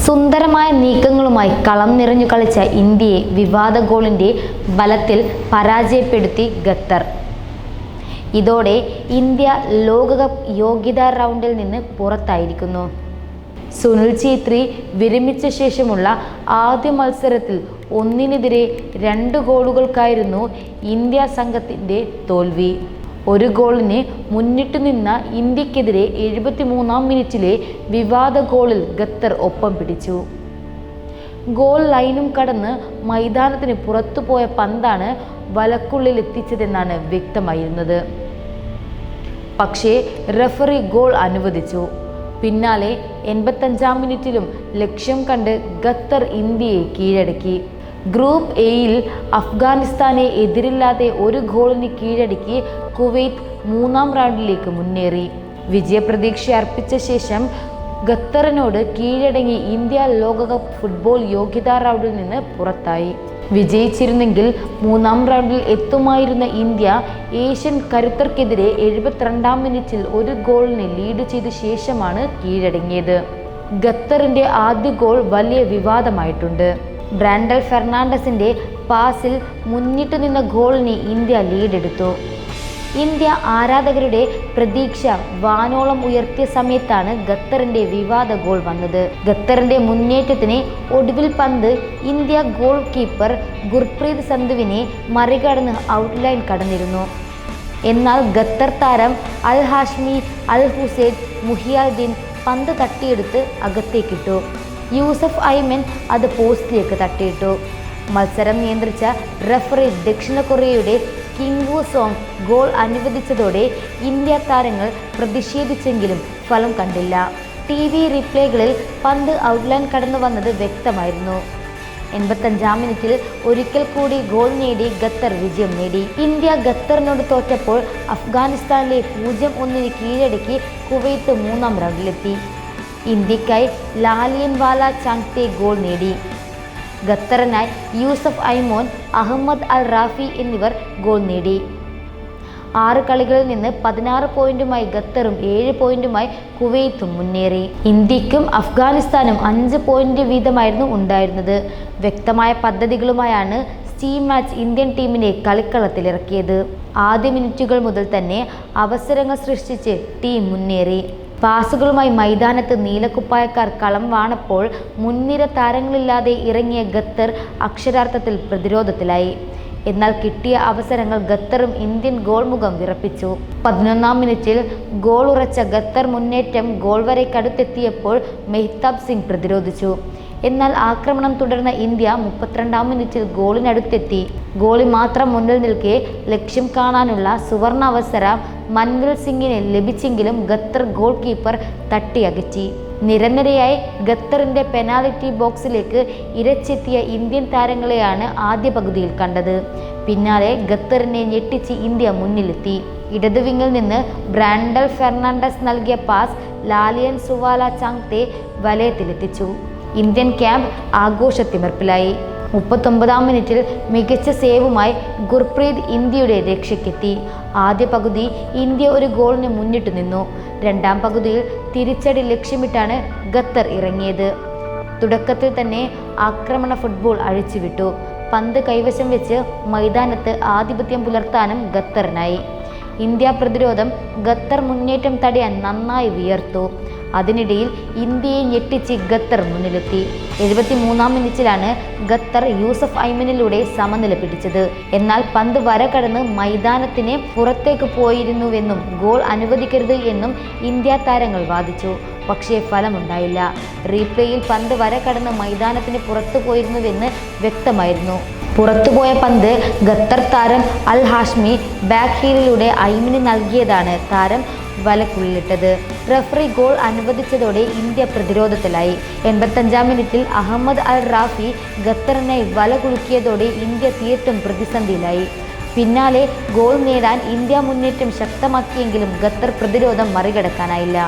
സുന്ദരമായ നീക്കങ്ങളുമായി കളം നിറഞ്ഞു കളിച്ച ഇന്ത്യയെ വിവാദ ഗോളിൻ്റെ ബലത്തിൽ പരാജയപ്പെടുത്തി ഖത്തർ. ഇതോടെ ഇന്ത്യ ലോകകപ്പ് യോഗ്യതാ റൗണ്ടിൽ നിന്ന് പുറത്തായിരിക്കുന്നു. സുനിൽ ഛേത്രി വിരമിച്ച ശേഷമുള്ള ആദ്യ മത്സരത്തിൽ 1-2 ഗോളുകൾക്കായിരുന്നു ഇന്ത്യ സംഘത്തിൻ്റെ തോൽവി. ഒരു ഗോളിന് മുന്നിട്ടു നിന്ന ഇന്ത്യക്കെതിരെ 73-ാം മിനിറ്റിലെ വിവാദ ഗോളിൽ ഖത്തർ ഒപ്പം പിടിച്ചു. ഗോൾ ലൈനും കടന്ന് മൈതാനത്തിന് പുറത്തുപോയ പന്താണ് വലക്കുള്ളിൽ എത്തിച്ചതെന്നാണ് വ്യക്തമായിരുന്നത്. പക്ഷേ റഫറി ഗോൾ അനുവദിച്ചു. പിന്നാലെ 85-ാം മിനിറ്റിലും ലക്ഷ്യം കണ്ട് ഖത്തർ ഇന്ത്യയെ കീഴടക്കി. ഗ്രൂപ്പ് എയിൽ അഫ്ഗാനിസ്ഥാനെ എതിരില്ലാതെ 1 ഗോളിന് കീഴടക്കി കുവൈത്ത് 3-ാം റൗണ്ടിലേക്ക് മുന്നേറി. വിജയപ്രതീക്ഷ അർപ്പിച്ച ശേഷം ഖത്തറിനോട് കീഴടങ്ങി ഇന്ത്യ ലോകകപ്പ് ഫുട്ബോൾ യോഗ്യതാ റൗണ്ടിൽ നിന്ന് പുറത്തായി. വിജയിച്ചിരുന്നെങ്കിൽ 3-ാം റൗണ്ടിൽ എത്തുമായിരുന്ന ഇന്ത്യ ഏഷ്യൻ കരുത്തർക്കെതിരെ 72-ാം മിനിറ്റിൽ 1 ഗോളിന് ലീഡ് ചെയ്ത ശേഷമാണ് കീഴടങ്ങിയത്. ഖത്തറിൻ്റെ ആദ്യ ഗോൾ വലിയ വിവാദമായിട്ടുണ്ട്. ബ്രാൻഡൽ ഫെർണാണ്ടസിൻ്റെ പാസിൽ മുന്നിട്ടു നിന്ന ഗോളിന് ഇന്ത്യ ലീഡെടുത്തു. ഇന്ത്യ ആരാധകരുടെ പ്രതീക്ഷ വാനോളം ഉയർത്തിയ സമയത്താണ് ഖത്തറിൻ്റെ വിവാദ ഗോൾ വന്നത്. ഖത്തറിൻ്റെ മുന്നേറ്റത്തിന് ഒടുവിൽ പന്ത് ഇന്ത്യ ഗോൾ കീപ്പർ ഗുർപ്രീത് സന്ധുവിനെ മറികടന്ന് ഔട്ട്ലൈൻ കടന്നിരുന്നു. എന്നാൽ ഖത്തർ താരം അൽ ഹാഷ്മി അൽ ഹുസൈൻ മുഹിയുദ്ദീൻ പന്ത് തട്ടിയെടുത്ത് അകത്തേക്കിട്ടു. യൂസഫ് ഐമൻ അത് പോസ്റ്റിലേക്ക് തട്ടിയിട്ടു. മത്സരം നിയന്ത്രിച്ച റഫറി ദക്ഷിണ കൊറിയയുടെ കിം വു സോങ് ഗോൾ അനുവദിച്ചതോടെ ഇന്ത്യ താരങ്ങൾ പ്രതിഷേധിച്ചെങ്കിലും ഫലം കണ്ടില്ല. TV റീപ്ലേകളിൽ പന്ത് ഔട്ട്ലൈൻ കടന്നു വന്നത് വ്യക്തമായിരുന്നു. 85-ാം മിനിറ്റിൽ ഒരിക്കൽ കൂടി ഗോൾ നേടി ഖത്തർ വിജയം നേടി. ഇന്ത്യ ഖത്തറിനോട് തോറ്റപ്പോൾ അഫ്ഗാനിസ്ഥാനിലെ 0-1 കീഴടക്കി കുവൈത്ത് 3-ാം റൗണ്ടിലെത്തി. ഇന്ത്യക്കായി ലാലിയൻ വാല ചാങ്തെ ഗോൾ നേടി. ഖത്തറിനായി യൂസഫ് ഐമോൻ, അഹമ്മദ് അൽ റാഫി എന്നിവർ ഗോൾ നേടി. 6 കളികളിൽ നിന്ന് 16 പോയിന്റുമായി ഖത്തറും 7 പോയിന്റുമായി കുവൈത്തും മുന്നേറി. ഇന്ത്യക്കും അഫ്ഗാനിസ്ഥാനും 5 പോയിന്റ് വീതമായിരുന്നു ഉണ്ടായിരുന്നത്. വ്യക്തമായ പദ്ധതികളുമായാണ് സ്റ്റീം മാച്ച് ഇന്ത്യൻ ടീമിനെ കളിക്കളത്തിലിറക്കിയത്. ആദ്യ മിനിറ്റുകൾ മുതൽ തന്നെ അവസരങ്ങൾ സൃഷ്ടിച്ച് ടീം മുന്നേറി. പാസുകളുമായി മൈതാനത്ത് നീലക്കുപ്പായക്കാർ കളം വാണപ്പോൾ മുൻനിര താരങ്ങളില്ലാതെ ഇറങ്ങിയ ഖത്തർ അക്ഷരാർത്ഥത്തിൽ പ്രതിരോധത്തിലായി. എന്നാൽ കിട്ടിയ അവസരങ്ങൾ ഖത്തറും ഇന്ത്യൻ ഗോൾ മുഖം വിറപ്പിച്ചു. 11-ാം മിനിറ്റിൽ ഗോൾ ഉറച്ച ഖത്തർ മുന്നേറ്റം ഗോൾ വരയ്ക്കടുത്തെത്തിയപ്പോൾ മെഹ്താബ് സിംഗ് പ്രതിരോധിച്ചു. എന്നാൽ ആക്രമണം തുടർന്ന ഇന്ത്യ 32-ാം മിനിറ്റിൽ ഗോളിനടുത്തെത്തി. ഗോളി മാത്രം മുന്നിൽ നിൽക്കെ ലക്ഷ്യം കാണാനുള്ള സുവർണ അവസരം മൻവിൽ സിംഗിന് ലഭിച്ചെങ്കിലും ഖത്തർ ഗോൾ കീപ്പർ തട്ടി അകറ്റി. നിരനിരയായി ഖത്തറിൻ്റെ പെനാൽറ്റി ബോക്സിലേക്ക് ഇരച്ചെത്തിയ ഇന്ത്യൻ താരങ്ങളെയാണ് ആദ്യ പകുതിയിൽ കണ്ടത്. പിന്നാലെ ഖത്തറിനെ ഞെട്ടിച്ച് ഇന്ത്യ മുന്നിലെത്തി. ഇടതു വിങ്ങിൽ നിന്ന് ബ്രാൻഡൽ ഫെർണാണ്ടസ് നൽകിയ പാസ് ലാലിയൻ സുവാല ചാങ്തെ വലയത്തിലെത്തിച്ചു. ഇന്ത്യൻ ക്യാമ്പ് ആഘോഷത്തിമിർപ്പിലായി. 39-ാം മിനിറ്റിൽ മികച്ച സേവുമായി ഗുർപ്രീത് ഇന്ത്യയുടെ രക്ഷയ്ക്കെത്തി. ആദ്യ പകുതി ഇന്ത്യ 1 ഗോളിന് മുന്നിട്ടു നിന്നു. 2-ാം പകുതിയിൽ തിരിച്ചടി ലക്ഷ്യമിട്ടാണ് ഖത്തർ ഇറങ്ങിയത്. തുടക്കത്തിൽ തന്നെ ആക്രമണ ഫുട്ബോൾ അഴിച്ചുവിട്ടു. പന്ത് കൈവശം വെച്ച് മൈതാനത്ത് ആധിപത്യം പുലർത്താനും ഖത്തറിനായി. ഇന്ത്യ പ്രതിരോധം ഖത്തർ മുന്നേറ്റം തടയാൻ നന്നായി വിയർത്തു. അതിനിടയിൽ ഇന്ത്യയെ ഞെട്ടിച്ച് ഖത്തർ മുന്നിലെത്തി. 73-ാം മിനിറ്റിലാണ് ഖത്തർ യൂസഫ് ഐമനിലൂടെ സമനില പിടിച്ചത്. എന്നാൽ പന്ത് വര കടന്ന് മൈതാനത്തിന് പുറത്തേക്ക് പോയിരുന്നുവെന്നും ഗോൾ അനുവദിക്കരുത് എന്നും ഇന്ത്യ താരങ്ങൾ വാദിച്ചു. പക്ഷേ ഫലമുണ്ടായില്ല. റീപ്ലേയിൽ പന്ത് വര കടന്ന് മൈതാനത്തിന് പുറത്തു പോയിരുന്നുവെന്ന് വ്യക്തമായിരുന്നു. പുറത്തുപോയ പന്ത് ഖത്തർ താരം അൽ ഹാഷ്മി ബാക്ക് ഹീലിലൂടെ ഐമിന് നൽകിയതാണ് താരം വലക്കുള്ളിലിട്ടത്. റഫറി ഗോൾ അനുവദിച്ചതോടെ ഇന്ത്യ പ്രതിരോധത്തിലായി. 85-ാം മിനിറ്റിൽ അഹമ്മദ് അൽ റാഫി ഖത്തറിനായി വല കുലുക്കിയതോടെ ഇന്ത്യ തീർത്തും പ്രതിസന്ധിയിലായി. പിന്നാലെ ഗോൾ നേടാൻ ഇന്ത്യ മുന്നേറ്റം ശക്തമാക്കിയെങ്കിലും ഖത്തർ പ്രതിരോധം മറികടക്കാനായില്ല.